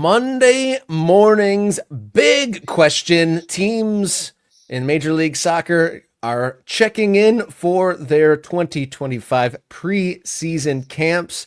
Monday morning's big question. Teams in Major League Soccer are checking in for their 2025 preseason camps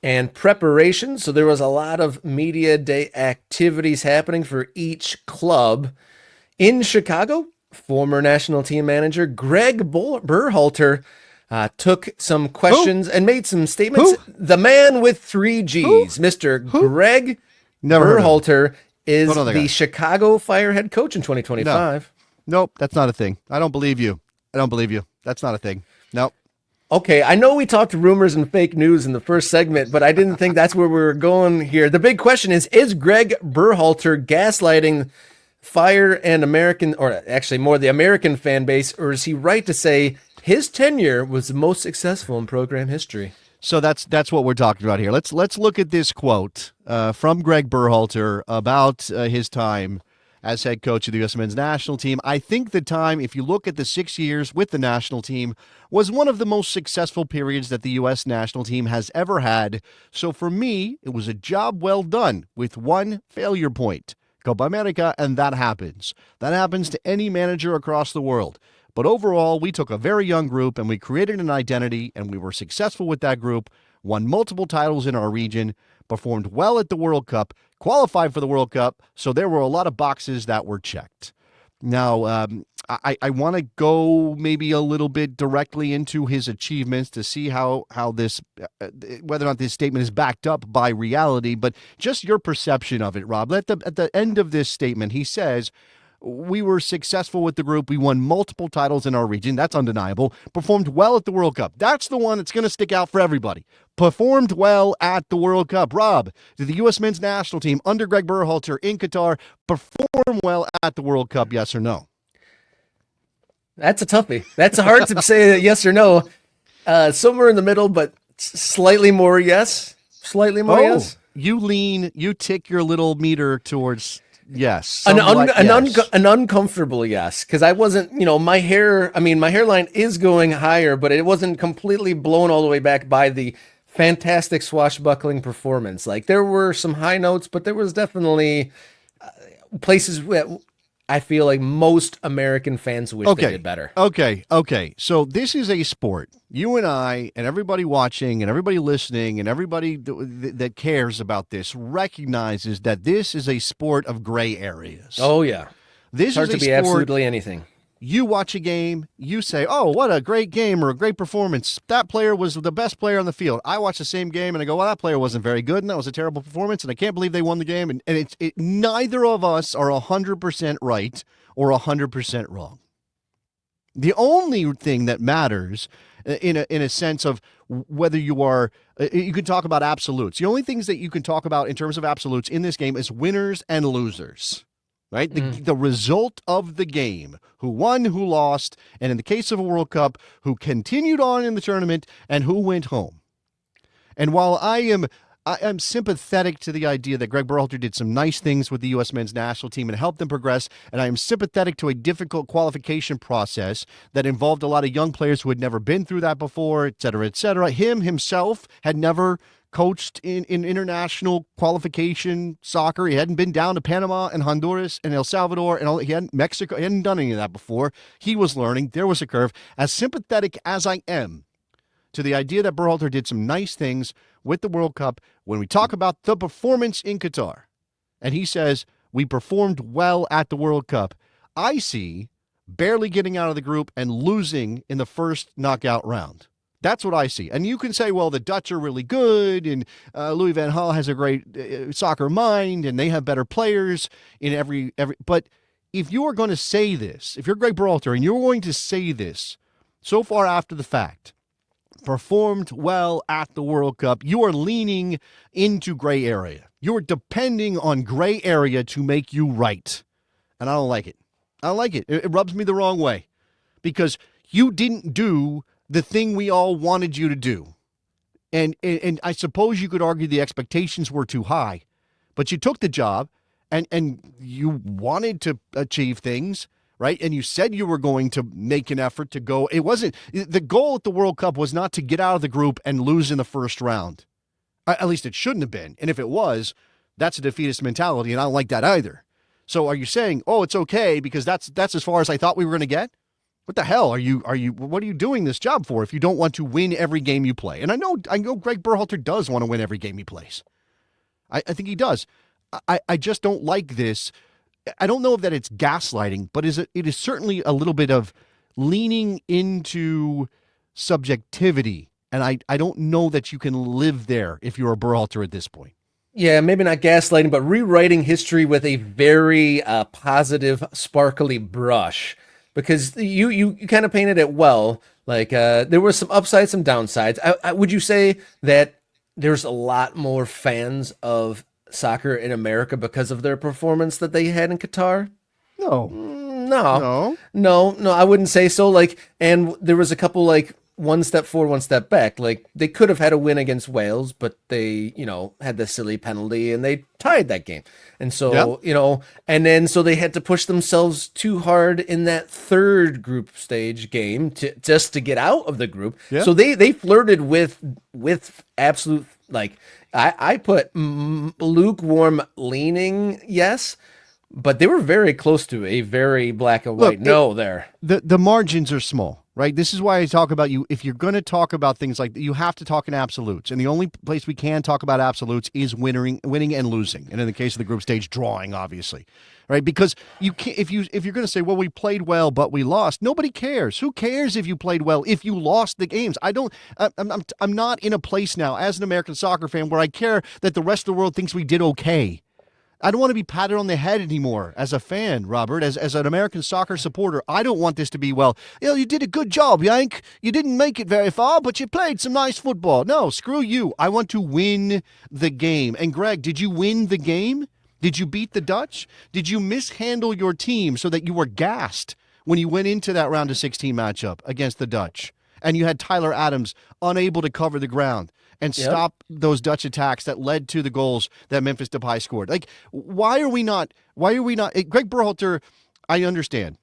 and preparation. So there was a lot of media day activities happening for each club. In Chicago, former national team manager Gregg Berhalter took some questions and made some statements. The man with three G's, Mr. Gregg Berhalter, is the Chicago Fire head coach in 2025. Nope, that's not a thing. I don't believe you. That's not a thing. Nope. Okay, I know we talked rumors and fake news in the first segment, but I didn't think that's where we were going here. The big question is Gregg Berhalter gaslighting Fire and American, or actually more the American fan base, or is he right to say his tenure was the most successful in program history? So that's what we're talking about here. Let's look at this quote from Gregg Berhalter about his time as head coach of the U.S. men's national team. I think the time, if you look at the 6 years with the national team, was one of the most successful periods that the U.S. national team has ever had. So for me, it was a job well done with one failure point. Copa America, and that happens. That happens to any manager across the world. But overall, we took a very young group and we created an identity, and we were successful with that group, won multiple titles in our region, performed well at the World Cup, qualified for the World Cup, so there were a lot of boxes that were checked. Now, I want to go maybe a little bit directly into his achievements to see how this, whether or not this statement is backed up by reality, but just your perception of it, Rob. At the end of this statement, he says, we were successful with the group. We won multiple titles in our region. That's undeniable. Performed well at the World Cup. That's the one that's going to stick out for everybody. Performed well at the World Cup. Rob, did the U.S. men's national team under Gregg Berhalter in Qatar perform well at the World Cup, yes or no? That's a toughie. That's hard to say yes or no. Somewhere in the middle, but slightly more yes. Slightly more yes. You tick your little meter towards... Yes. An uncomfortable yes, because I wasn't, my hairline is going higher, but it wasn't completely blown all the way back by the fantastic swashbuckling performance. Like, there were some high notes, but there was definitely places where I feel like most American fans wish they did better. Okay. So this is a sport. You and I and everybody watching and everybody listening and everybody that cares about this recognizes that this is a sport of gray areas. Oh, yeah. This it's hard is to be absolutely anything. You watch a game, you say, oh, what a great game or a great performance. That player was the best player on the field. I watch the same game and I go, well, that player wasn't very good and that was a terrible performance and I can't believe they won the game. And neither of us are 100% right or 100% wrong. The only thing that matters in a sense of whether you are, you can talk about absolutes. The only things that you can talk about in terms of absolutes in this game is winners and losers. Right? The result of the game, who won, who lost, and in the case of a World Cup, who continued on in the tournament and who went home. And while I am sympathetic to the idea that Gregg Berhalter did some nice things with the U.S. men's national team and helped them progress, and I am sympathetic to a difficult qualification process that involved a lot of young players who had never been through that before, et cetera, et cetera. Himself had never coached in international qualification soccer. He hadn't been down to Panama and Honduras and El Salvador and he hadn't Mexico. He hadn't done any of that before. He was learning. There was a curve. As sympathetic as I am to the idea that Berhalter did some nice things with the World Cup, when we talk about the performance in Qatar, and he says we performed well at the World Cup, I see barely getting out of the group and losing in the first knockout round. That's what I see. And you can say, well, the Dutch are really good, and Louis van Gaal has a great soccer mind, and they have better players in every. But if you are going to say this, if you're Gregg Berhalter and you're going to say this so far after the fact, performed well at the World Cup, you are leaning into gray area. You're depending on gray area to make you right. And I don't like it. I don't like it. It rubs me the wrong way because you didn't do the thing we all wanted you to do. And I suppose you could argue the expectations were too high, but you took the job and you wanted to achieve things, right? And you said you were going to make an effort to go. It wasn't, the goal at the World Cup was not to get out of the group and lose in the first round. At least it shouldn't have been. And if it was, That's a defeatist mentality, and I don't like that either. So are you saying, oh, it's okay because that's as far as I thought we were going to get? What the hell what are you doing this job for if you don't want to win every game you play? And I know Gregg Berhalter does want to win every game he plays. I think he does. I just don't like this. I don't know if that it's gaslighting, but it is certainly a little bit of leaning into subjectivity. And I don't know that you can live there if you're a Berhalter at this point. Yeah, maybe not gaslighting, but rewriting history with a very positive, sparkly brush. Because you kind of painted it well. Like there were some upsides, some downsides. Would you say that there's a lot more fans of soccer in America because of their performance that they had in Qatar? No. No, I wouldn't say so. Like, and there was a couple like one step forward, one step back. Like they could have had a win against Wales, but they, had the silly penalty and they tied that game. And so, and then so they had to push themselves too hard in that third group stage game to get out of the group. Yeah. So they flirted with absolute, like, I put lukewarm leaning yes, but they were very close to a very black and white there. The margins are small, right? This is why I talk about if you're going to talk about things like that, you have to talk in absolutes. And the only place we can talk about absolutes is winning and losing. And in the case of the group stage, drawing, obviously. Right? Because you can't, if you're going to say, well, we played well, but we lost, nobody cares. Who cares if you played well, if you lost the games? I'm not in a place now as an American soccer fan where I care that the rest of the world thinks we did okay. I don't want to be patted on the head anymore as a fan, Robert, as an American soccer supporter. I don't want this to be, well, you did a good job, Yank. You didn't make it very far, but you played some nice football. No, screw you. I want to win the game. And Greg, did you win the game? Did you beat the Dutch? Did you mishandle your team so that you were gassed when you went into that round of 16 matchup against the Dutch? And you had Tyler Adams unable to cover the ground and stop those Dutch attacks that led to the goals that Memphis Depay scored. Like, why are we not? Gregg Berhalter, I understand.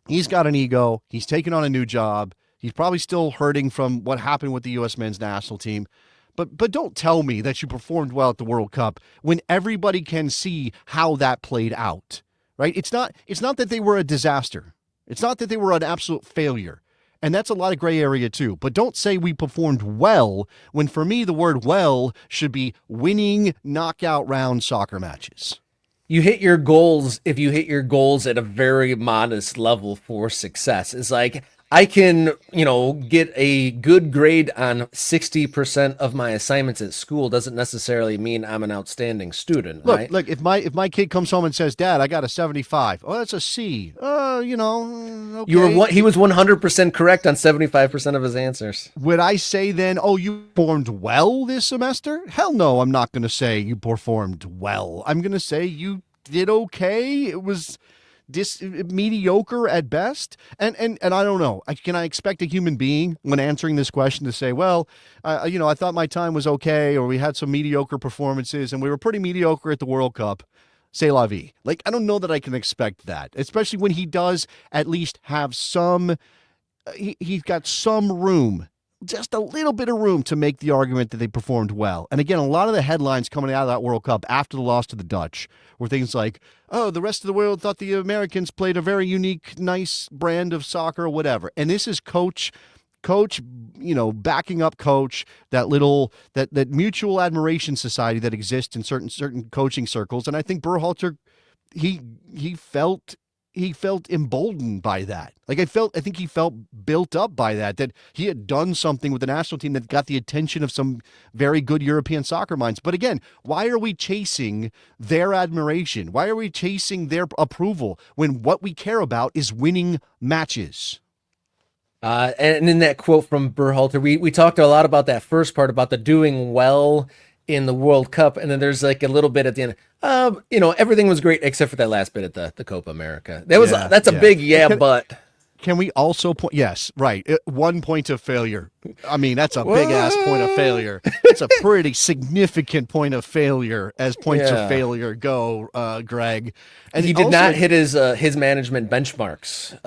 He's got an ego. He's taken on a new job. He's probably still hurting from what happened with the U.S. men's national team. But don't tell me that you performed well at the World Cup when everybody can see how that played out, right? It's not that they were a disaster. It's not that they were an absolute failure. And that's a lot of gray area too. But don't say we performed well when for me the word well should be winning knockout round soccer matches. You hit your goals if you hit your goals at a very modest level for success. It's like I can, get a good grade on 60% of my assignments at school doesn't necessarily mean I'm an outstanding student. Look, right? Look, if my kid comes home and says, "Dad, I got a 75." Oh, that's a C. Okay. He was 100% correct on 75% of his answers. Would I say then, "Oh, you performed well this semester"? Hell no, I'm not going to say you performed well. I'm going to say you did okay. It was mediocre at best, and I don't know. Can I expect a human being when answering this question to say, well, I thought my time was okay, or we had some mediocre performances, and we were pretty mediocre at the World Cup. C'est la vie. Like, I don't know that I can expect that, especially when he does at least have some. He's got some room. Just a little bit of room to make the argument that they performed well. And again, a lot of the headlines coming out of that World Cup after the loss to the Dutch were things like, oh, the rest of the world thought the Americans played a very unique, nice brand of soccer or whatever. And this is coach, backing up coach, that mutual admiration society that exists in certain coaching circles. And I think Berhalter, he felt emboldened by that. I think he felt built up by that he had done something with the national team that got the attention of some very good European soccer minds. But again, why are we chasing their admiration? Why are we chasing their approval when what we care about is winning matches? And in that quote from Berhalter, we talked a lot about that first part about the doing well in the World Cup, and then there's like a little bit at the end. Everything was great except for that last bit at the Copa America. That's a big but. Can we also point? Yes, right. 1 point of failure. I mean, that's a big ass point of failure. It's a pretty significant point of failure as points of failure go, Greg. And he did not hit his management benchmarks.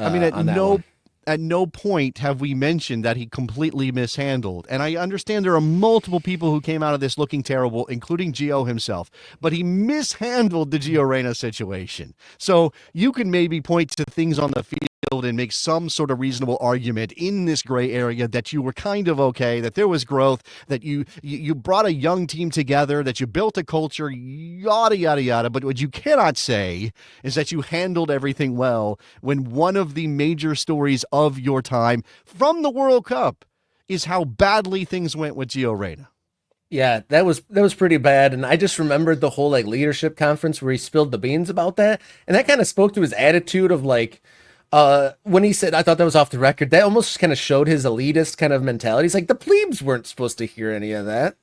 at no point have we mentioned that he completely mishandled. And I understand there are multiple people who came out of this looking terrible, including Gio himself, but he mishandled the Gio Reyna situation. So you can maybe point to things on the field and make some sort of reasonable argument in this gray area that you were kind of okay, that there was growth, that you brought a young team together, that you built a culture, yada, yada, yada. But what you cannot say is that you handled everything well when one of the major stories of your time from the World Cup is how badly things went with Gio Reyna. Yeah, that was pretty bad. And I just remembered the whole like leadership conference where he spilled the beans about that. And that kind of spoke to his attitude of like, when he said, I thought that was off the record, that almost kind of showed his elitist kind of mentality. He's like, the plebes weren't supposed to hear any of that.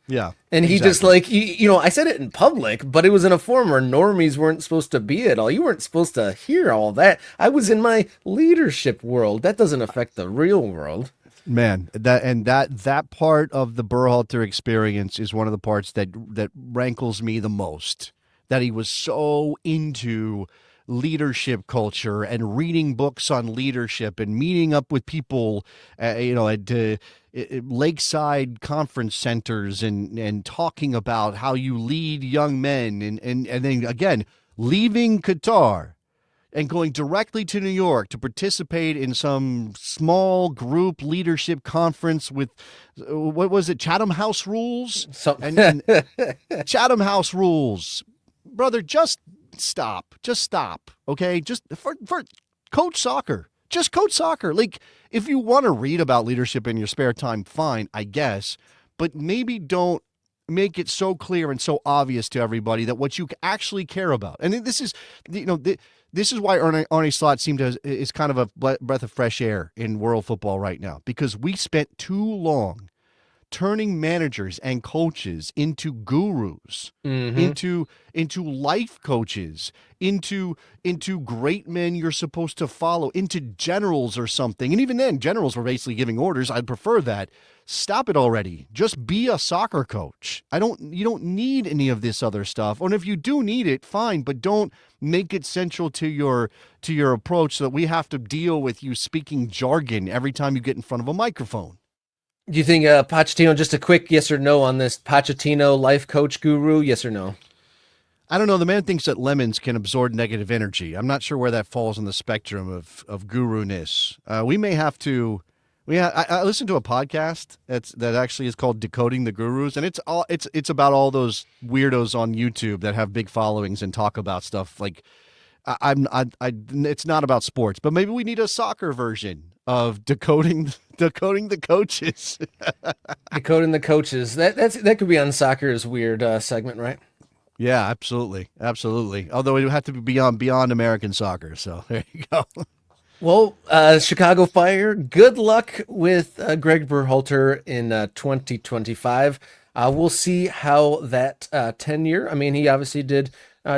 Yeah. And he exactly. just like, I said it in public, but it was in a forum where normies weren't supposed to be at all. You weren't supposed to hear all that. I was in my leadership world. That doesn't affect the real world. Man, that part of the Berhalter experience is one of the parts that rankles me the most. That he was so into leadership culture and reading books on leadership and meeting up with people, at lakeside conference centers and talking about how you lead young men and then again leaving Qatar and going directly to New York to participate in some small group leadership conference with, what was it, Chatham House Rules? And Chatham House Rules. Brother, just stop. Okay? Just for coach soccer. Just coach soccer. Like, if you want to read about leadership in your spare time, fine, I guess. But maybe don't make it so clear and so obvious to everybody that what you actually care about. And this is, this is why Arne Slot is kind of a breath of fresh air in world football right now, because we spent too long turning managers and coaches into gurus, into life coaches, into great men you're supposed to follow, into generals or something. And even then, generals were basically giving orders. I'd prefer that. Stop it already. Just be a soccer coach. You don't need any of this other stuff. And if you do need it, fine, but don't make it central to your approach so that we have to deal with you speaking jargon every time you get in front of a microphone. Do you think Pochettino, just a quick yes or no on this, Pochettino life coach guru, yes or no? I don't know. The man thinks that lemons can absorb negative energy. I'm not sure where that falls on the spectrum of guru-ness. We may have to. I listened to a podcast that actually is called Decoding the Gurus, and it's about all those weirdos on YouTube that have big followings and talk about stuff like it's not about sports, but maybe we need a soccer version of decoding the coaches. Decoding the coaches. That could be on soccer's weird segment, right? Yeah, absolutely. Although it would have to be beyond American soccer. So there you go. Well, Chicago Fire, good luck with Gregg Berhalter in 2025. We'll see how that tenure, I mean, he obviously did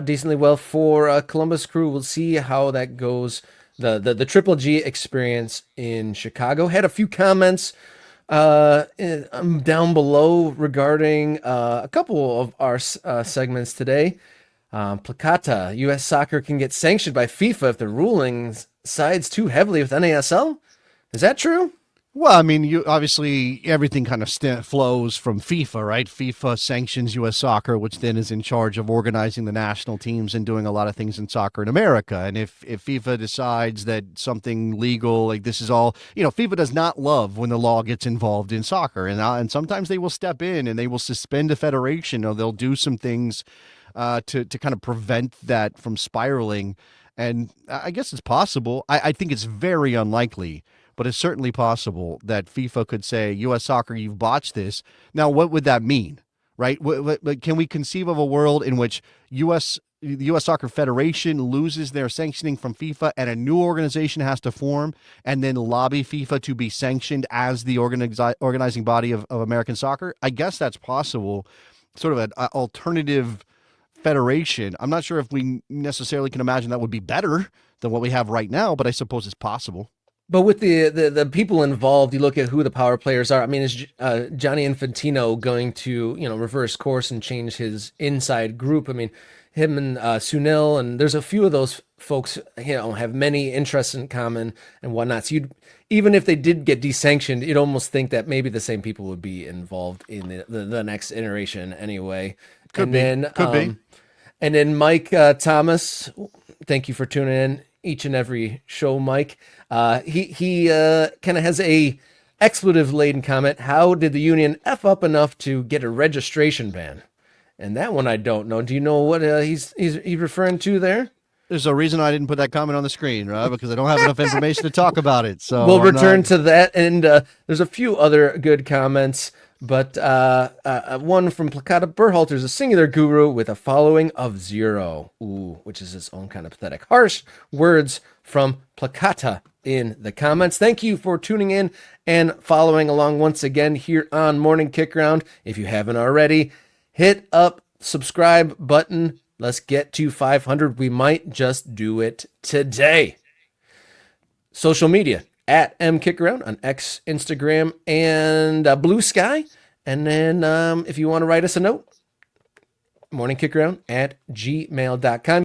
decently well for Columbus Crew. We'll see how that goes. The Triple G experience in Chicago. Had a few comments down below regarding a couple of our segments today. Placata, U.S. soccer can get sanctioned by FIFA if the rulings sides too heavily with NASL. Is that true? Well, I mean, you obviously everything kind of flows from FIFA, right? FIFA sanctions U.S. soccer, which then is in charge of organizing the national teams and doing a lot of things in soccer in America. And if FIFA decides that something legal, like this is all, FIFA does not love when the law gets involved in soccer, and sometimes they will step in and they will suspend a federation, or they'll do some things to kind of prevent that from spiraling. And I guess it's possible. I think it's very unlikely, but it's certainly possible that FIFA could say, U.S. soccer, you've botched this. Now, what would that mean, right? Can we conceive of a world in which the U.S. Soccer Federation loses their sanctioning from FIFA and a new organization has to form and then lobby FIFA to be sanctioned as the organizing body of American soccer? I guess that's possible, sort of an alternative federation. I'm not sure if we necessarily can imagine that would be better than what we have right now, but I suppose it's possible. But with the people involved, you look at who the power players are. I mean, is Gianni Infantino going to reverse course and change his inside group? I mean, him and Sunil, and there's a few of those folks, have many interests in common and whatnot. So even if they did get desanctioned, you'd almost think that maybe the same people would be involved in the next iteration anyway. Could be. And then Mike Thomas, thank you for tuning in each and every show, Mike. He kind of has a expletive-laden comment. How did the union F up enough to get a registration ban? And that one I don't know. Do you know what he's referring to there? There's a reason I didn't put that comment on the screen, right? Because I don't have enough information to talk about it. So we'll return to that. And there's a few other good comments, but one from Placata Berhalter is a singular guru with a following of 0. Ooh, which is its own kind of pathetic. Harsh words from Placata in the comments. Thank you for tuning in and following along once again here on Morning Kick Round. If you haven't already, hit up subscribe button. Let's get to 500. We might just do it today. Social media at MKickaround on X, Instagram, and Blue Sky. And then if you want to write us a note, morningkickaround@gmail.com.